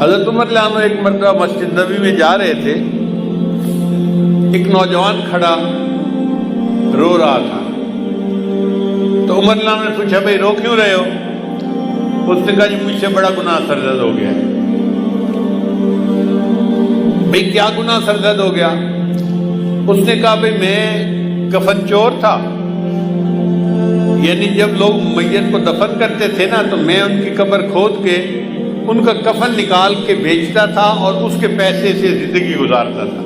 حضرت عمر رضی اللہ عنہ ایک مرتبہ مسجد نبوی میں جا رہے تھے، ایک نوجوان کھڑا رو رہا تھا، تو عمر رضی اللہ عنہ نے پوچھا بھائی رو کیوں رہے ہو؟ اس نے کہا جی مجھ سے بڑا گناہ سرزد ہو گیا ہے۔ بھائی کیا گناہ سرزد ہو گیا؟ اس نے کہا بھائی میں کفن چور تھا، یعنی جب لوگ میت کو دفن کرتے تھے نا تو میں ان کی قبر کھود کے ان کا کفن نکال کے بیچتا تھا اور اس کے پیسے سے زندگی گزارتا تھا،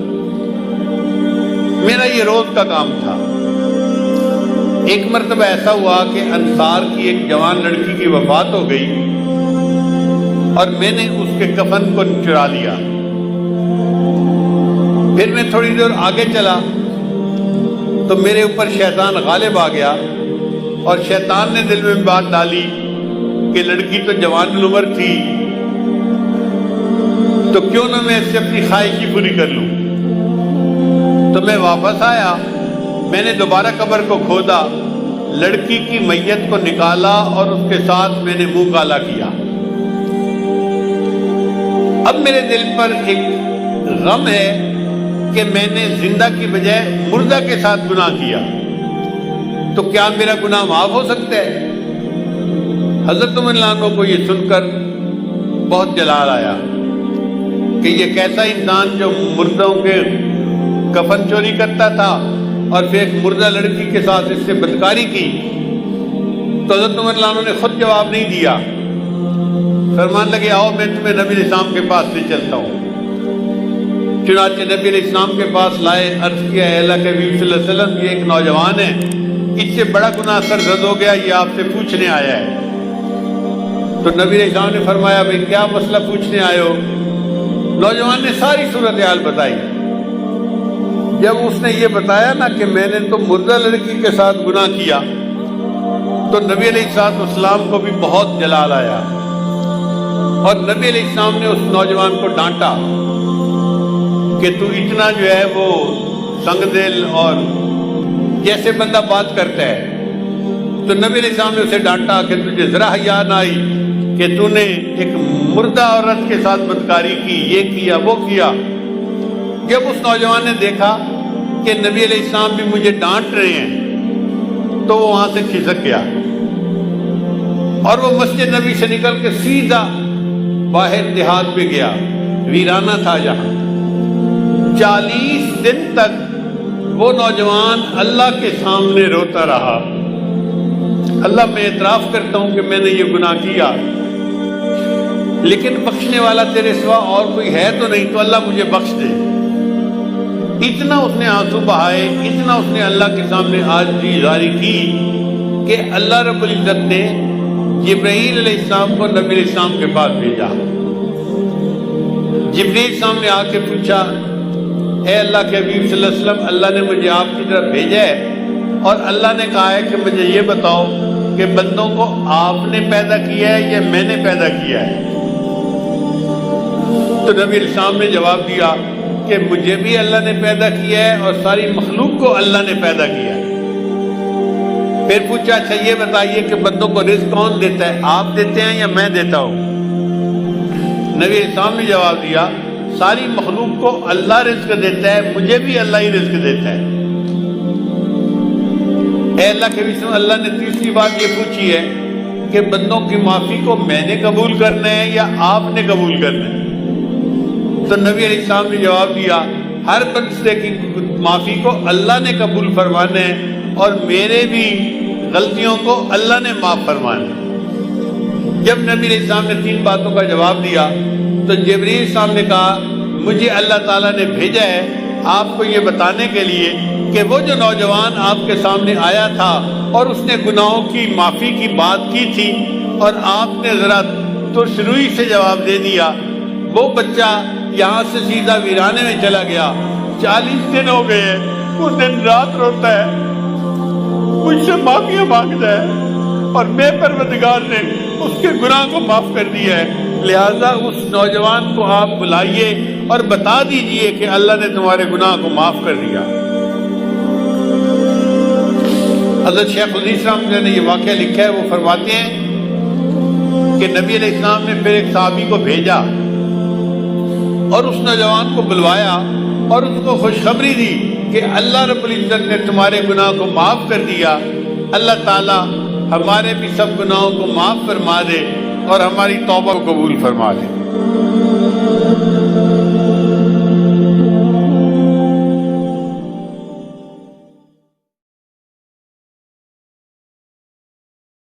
میرا یہ روز کا کام تھا۔ ایک مرتبہ ایسا ہوا کہ انصار کی ایک جوان لڑکی کی وفات ہو گئی اور میں نے اس کے کفن کو چرا لیا۔ پھر میں تھوڑی دور آگے چلا تو میرے اوپر شیطان غالب آ گیا اور شیطان نے دل میں بات ڈالی کہ لڑکی تو جوان العمر تھی تو کیوں نہ میں اس سے اپنی خواہش ہی پوری کر لوں۔ تو میں واپس آیا، میں نے دوبارہ قبر کو کھودا، لڑکی کی میت کو نکالا اور اس کے ساتھ میں نے منہ کالا کیا۔ اب میرے دل پر ایک غم ہے کہ میں نے زندہ کی بجائے مردہ کے ساتھ گناہ کیا، تو کیا میرا گناہ معاف ہو سکتا ہے؟ حضرت عمر رضی اللہ عنہ کو یہ سن کر بہت جلال آیا کہ یہ کیسا انسان جو مردوں کے کفن چوری کرتا تھا اور پھر ایک مردہ لڑکی کے ساتھ اس سے بدکاری کی۔ تو حضرت عمر رضی اللہ عنہ نے خود جواب نہیں دیا، فرمان لگے آؤ میں تمہیں نبی علیہ السلام کے پاس لے چلتا ہوں۔ چنانچہ نبی علیہ السلام کے پاس لائے، عرض کیا اے اللہ کے حبیب صلی اللہ علیہ وسلم یہ ایک نوجوان ہے، اس سے بڑا گناہ سرزد ہو گیا، یہ آپ سے پوچھنے آیا ہے۔ تو نبی علیہ السلام نے فرمایا بھئی کیا مسئلہ پوچھنے آئے ہو؟ نوجوان نے ساری صورتحال بتائی۔ جب اس نے یہ بتایا نا کہ میں نے تو مردہ لڑکی کے ساتھ گناہ کیا، تو نبی علیہ السلام کو بھی بہت جلال آیا اور نبی علیہ السلام نے اس نوجوان کو ڈانٹا کہ تو اتنا جو ہے وہ سنگ دل اور جیسے بندہ بات کرتا ہے۔ تو نبی علیہ السلام نے اسے ڈانٹا کہ تجھے ذرا حیا نہ آئی کہ تو نے ایک مردہ عورت کے ساتھ بدکاری کی، یہ کیا وہ کیا۔ جب اس نوجوان نے دیکھا کہ نبی علیہ السلام بھی مجھے ڈانٹ رہے ہیں تو وہ وہاں سے کھسک گیا اور وہ مسجد نبی سے نکل کے سیدھا باہر دیہات میں گیا، ویرانہ تھا جہاں۔ 40 دن تک وہ نوجوان اللہ کے سامنے روتا رہا، اللہ میں اعتراف کرتا ہوں کہ میں نے یہ گناہ کیا، لیکن بخشنے والا تیرے سوا اور کوئی ہے تو نہیں، تو اللہ مجھے بخش دے۔ اتنا اس نے آنسو بہائے، اتنا اس نے اللہ کے سامنے عاجزی ظاہر کی کہ اللہ رب العزت نے جبرائیل علیہ السلام کو نبی علیہ السلام کے پاس بھیجا۔ جبرائیل السلام نے آ کے پوچھا اے اللہ کے حبیب صلی اللہ علیہ وسلم، اللہ نے مجھے آپ کی طرف بھیجا ہے اور اللہ نے کہا ہے کہ مجھے یہ بتاؤ کہ بندوں کو آپ نے پیدا کیا ہے یا میں نے پیدا کیا ہے؟ تو نبی علیہ السلام نے جواب دیا کہ مجھے بھی اللہ نے پیدا کیا ہے اور ساری مخلوق کو اللہ نے پیدا کیا ہے۔ پھر پوچھا اچھا یہ بتائیے کہ بندوں کو رزق کون دیتا ہے، آپ دیتے ہیں یا میں دیتا ہوں؟ نبی علیہ السلام نے جواب دیا ساری مخلوق کو اللہ رزق دیتا ہے، مجھے بھی اللہ ہی رزق دیتا ہے۔ اے اللہ کے رسول، اللہ نے تیسری بات یہ پوچھی ہے کہ بندوں کی معافی کو میں نے قبول کرنا ہے یا آپ نے قبول کرنا ہے؟ تو نبی علیہ السلام نے جواب دیا ہر بندے کی معافی کو اللہ نے قبول فرمانا ہے اور میرے بھی غلطیوں کو اللہ نے معاف فرمانا ہے۔ جب نبی علیہ السلام نے 3 باتوں کا جواب دیا تو جبرائیل السلام نے کہا مجھے اللہ تعالیٰ نے بھیجا ہے آپ کو یہ بتانے کے لیے کہ وہ جو نوجوان آپ کے سامنے آیا تھا اور اس نے گناہوں کی معافی کی بات کی تھی اور آپ نے ذرا ترش روئی سے جواب دے دیا، وہ بچہ یہاں سے سیدھا ویرانے میں چلا گیا۔ 40 دن ہو گئے ہیں، وہ دن رات روتا ہے، مجھ سے معافیاں مانگتا ہے اور میں پروردگار نے اس کے گناہ کو معاف کر دیا ہے۔ لہذا اس نوجوان کو آپ بلائیے اور بتا دیجئے کہ اللہ نے تمہارے گناہ کو معاف کر دیا۔ حضرت شیخ الحدیث رحمۃ اللہ نے یہ واقعہ لکھا ہے، وہ فرماتے ہیں کہ نبی علیہ السلام نے پھر ایک صحابی کو بھیجا اور اس نوجوان کو بلوایا اور اس کو خوشخبری دی کہ اللہ رب العزت نے تمہارے گناہ کو معاف کر دیا، اللہ تعالی ہمارے بھی سب گناہوں کو معاف فرما دے اور ہماری توبہ کو قبول فرما دے۔